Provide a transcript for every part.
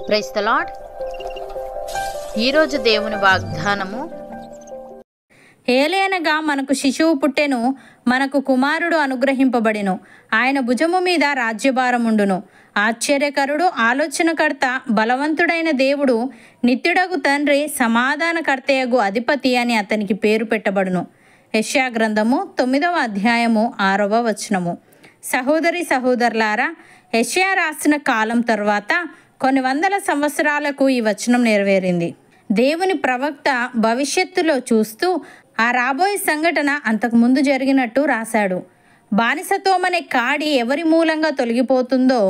Praise the lord. ఈరోజు దేవుని వాగ్దానము, ఏలయనగా మనకు శిశువు పుట్టెను, మనకు కుమారుడు అనుగ్రహింపబడెను, ఆయన భుజము మీద రాజ్యభారముండును. ఆశ్చర్యకరుడు, ఆలోచనకర్త, బలవంతుడైన దేవుడు, నిత్యుడగు తండ్రి, సమాధానకర్తయగు అధిపతి అని అతనికి పేరు పెట్టబడును. యెషయా గ్రంథము 9వ అధ్యాయము 6వ వచనము. సహోదరి సహోదరులారా, యెషయా రాసిన కాలం తర్వాత కొన్ని వందల సంవత్సరాలకు ఈ వచనం నెరవేరింది. దేవుని ప్రవక్త భవిష్యత్తులో చూస్తూ ఆ రాబోయే సంఘటన అంతకుముందు జరిగినట్టు రాశాడు. బానిసత్వం అనే కాడి ఎవరి మూలంగా తొలగిపోతుందో,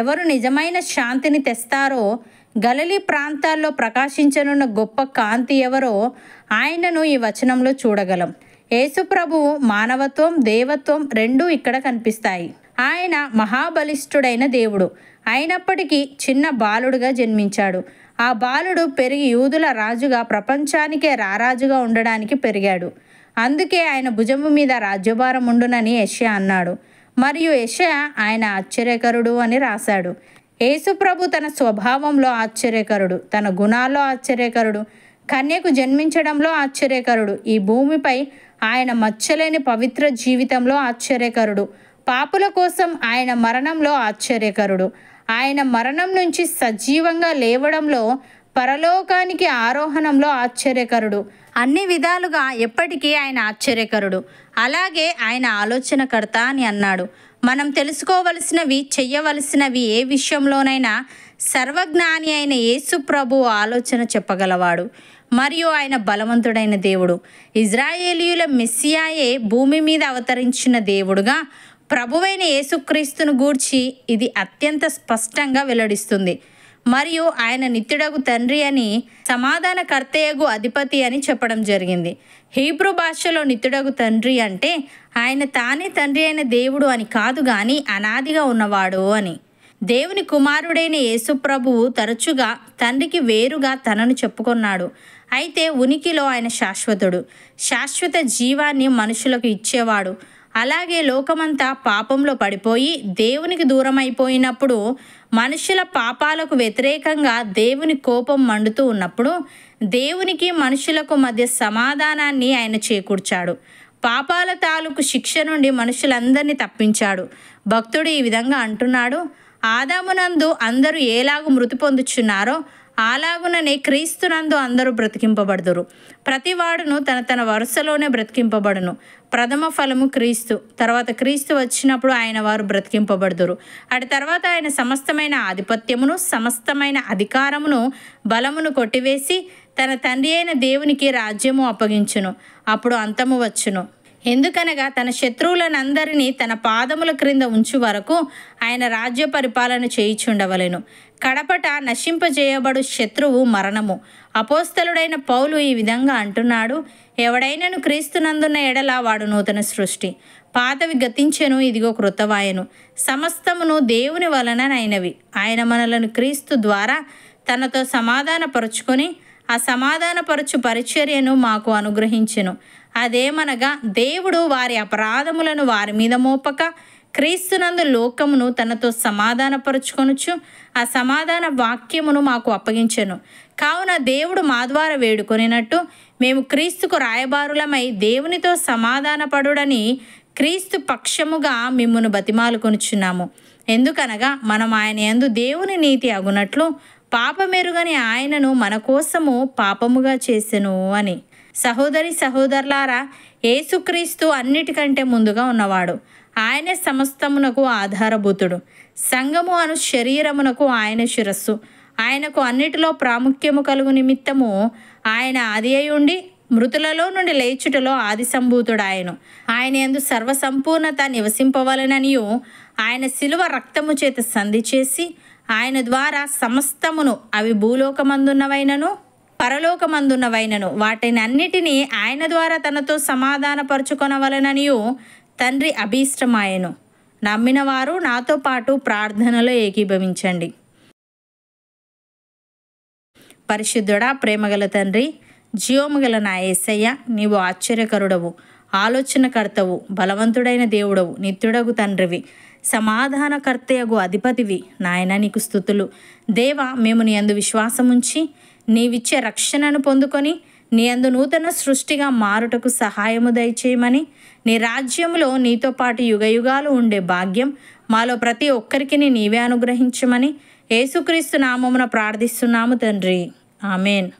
ఎవరు నిజమైన శాంతిని తెస్తారో, గలిలీ ప్రాంతాల్లో ప్రకాశించనున్న గొప్ప కాంతి ఎవరో ఆయనను ఈ వచనంలో చూడగలం. యేసుప్రభువు మానవత్వం, దేవత్వం రెండూ ఇక్కడ కనిపిస్తాయి. ఆయన మహాబలిష్ఠుడైన దేవుడు అయినప్పటికీ చిన్న బాలుడుగా జన్మించాడు. ఆ బాలుడు పెరిగి యూదుల రాజుగా, ప్రపంచానికే రారాజుగా ఉండడానికి పెరిగాడు. అందుకే ఆయన భుజము మీద రాజ్యభారం ఉండునని యెషయా అన్నాడు. మరియు యెషయా ఆయన ఆశ్చర్యకరుడు అని రాశాడు. యేసుప్రభు తన స్వభావంలో ఆశ్చర్యకరుడు, తన గుణాల్లో ఆశ్చర్యకరుడు, కన్యకు జన్మించడంలో ఆశ్చర్యకరుడు, ఈ భూమిపై ఆయన మచ్చలేని పవిత్ర జీవితంలో ఆశ్చర్యకరుడు, పాపుల కోసం ఆయన మరణంలో ఆశ్చర్యకరుడు, ఆయన మరణం నుంచి సజీవంగా లేవడంలో, పరలోకానికి ఆరోహణంలో ఆశ్చర్యకరుడు, అన్ని విధాలుగా ఎప్పటికీ ఆయన ఆశ్చర్యకరుడు. అలాగే ఆయన ఆలోచనకర్త అని అన్నాడు. మనం తెలుసుకోవలసినవి, చెయ్యవలసినవి ఏ విషయంలోనైనా సర్వజ్ఞాని అయిన యేసు ప్రభు ఆలోచన చెప్పగలవాడు. మరియు ఆయన బలవంతుడైన దేవుడు. ఇజ్రాయేలీయుల మెస్సియాయే భూమి మీద అవతరించిన దేవుడుగా ప్రభువైన యేసుక్రీస్తును గూర్చి ఇది అత్యంత స్పష్టంగా వెల్లడిస్తుంది. మరియు ఆయన నిత్యుడగు తండ్రి అని, సమాధానకర్తయగు అధిపతి అని చెప్పడం జరిగింది. హీబ్రూ భాషలో నిత్యుడగు తండ్రి అంటే ఆయన తానే తండ్రి అయిన దేవుడు అని కాదు, కానీ అనాదిగా ఉన్నవాడు అని. దేవుని కుమారుడైన యేసుప్రభువు తరచుగా తండ్రికి వేరుగా తనను చెప్పుకున్నాడు. అయితే ఉనికిలో ఆయన శాశ్వతుడు, శాశ్వత జీవాన్ని మనుషులకు ఇచ్చేవాడు. అలాగే లోకమంతా పాపంలో పడిపోయి దేవునికి దూరం అయిపోయినప్పుడు, మనుషుల పాపాలకు వ్యతిరేకంగా దేవుని కోపం మండుతూ ఉన్నప్పుడు, దేవునికి మనుషులకు మధ్య సమాధానాన్ని ఆయన చేకూర్చాడు. పాపాల తాలూకు శిక్ష నుండి మనుషులందరినీ తప్పించాడు. భక్తుడు ఈ విధంగా అంటున్నాడు: ఆదామునందు అందరూ ఏలాగు మృతి పొందుచున్నారో అలాగుననే క్రీస్తునందు అందరూ బ్రతికింపబడుదురు. ప్రతివాడును తన తన వరుసలోనే బ్రతికింపబడును. ప్రథమ ఫలము క్రీస్తు, తర్వాత క్రీస్తు వచ్చినప్పుడు ఆయన వారు బ్రతికింపబడుదురు. అటు తర్వాత ఆయన సమస్తమైన ఆధిపత్యమును, సమస్తమైన అధికారమును, బలమును కొట్టివేసి తన తండ్రి అయిన దేవునికి రాజ్యము అప్పగించును. అప్పుడు అంతము వచ్చును. ఎందుకనగా తన శత్రువులనందరినీ తన పాదముల క్రింద ఉంచు వరకు ఆయన రాజ్య పరిపాలన చేయుచుండవలెను. కడపట నశింపజేయబడు శత్రువు మరణము. అపోస్తలుడైన పౌలు ఈ విధంగా అంటున్నాడు: ఎవడైనను క్రీస్తునందున్న ఎడల వాడు నూతన సృష్టి, పాతవి గతించెను, ఇదిగో కృతవాయెను. సమస్తమును దేవుని వలననైనవి. ఆయన మనలను క్రీస్తు ద్వారా తనతో సమాధానపరుచుకొని ఆ సమాధానపరచు పరిచర్యను మాకు అనుగ్రహించెను. అదేమనగా, దేవుడు వారి అపరాధములను వారి మీద మోపక క్రీస్తునందు లోకమును తనతో సమాధానపరుచుకొనుచు ఆ సమాధాన వాక్యమును మాకు అప్పగించెను. కావున దేవుడు మా ద్వారా వేడుకొనినట్టు మేము క్రీస్తుకు రాయబారులమై దేవునితో సమాధానపడుడని క్రీస్తు పక్షముగా మిమ్మును బతిమాలుకొనుచున్నాము. ఎందుకనగా మనం ఆయన యందు దేవుని నీతి అగునట్లు పాపమెరుగని ఆయనను మన కోసము పాపముగా చేసెను అని. సహోదరి సహోదరులారా, యేసుక్రీస్తు అన్నిటికంటే ముందుగా ఉన్నవాడు. ఆయనే సమస్తమునకు ఆధారభూతుడు. సంఘము అను శరీరమునకు ఆయన శిరస్సు. ఆయనకు అన్నిటిలో ప్రాముఖ్యము కలుగు నిమిత్తము ఆయన ఆది అయి ఉండి మృతులలో నుండి లేచుటలో ఆది సంభూతుడు ఆయను. ఆయన యందు సర్వసంపూర్ణత నివసింపవలెననియు ఆయన శిలువ రక్తము చేత సంధి చేసి ఆయన ద్వారా సమస్తమును, అవి భూలోకమందున్నవైనను పరలోకమందున్నవైనను, వాటిని అన్నిటినీ ఆయన ద్వారా తనతో సమాధానపరుచుకొనవలెననియు తండ్రి అభీష్టమాయెను. నమ్మిన వారు నాతో పాటు ప్రార్థనలో ఏకీభవించండి. పరిశుద్ధుడా, ప్రేమగల తండ్రి, జీవముగల నా యేసయ్య, నీవు ఆశ్చర్యకరుడవు, ఆలోచనకర్తవు, బలవంతుడైన దేవుడవు, నిత్యుడగు తండ్రివి, సమాధానకర్తయగు అధిపతివి నాయన, నీకు స్తుతులు. దేవా, మేము నీ యందు విశ్వాసముంచి నీవిచ్చే రక్షణను పొందుకొని నీ యందు నూతన సృష్టిగా మారుటకు సహాయము దయచేయమని, నీ రాజ్యంలో నీతో పాటు యుగయుగాలు ఉండే భాగ్యం మాలో ప్రతి ఒక్కరికి నీవే అనుగ్రహించమని యేసుక్రీస్తు నామమున ప్రార్థిస్తున్నాము తండ్రి. ఆమెన్.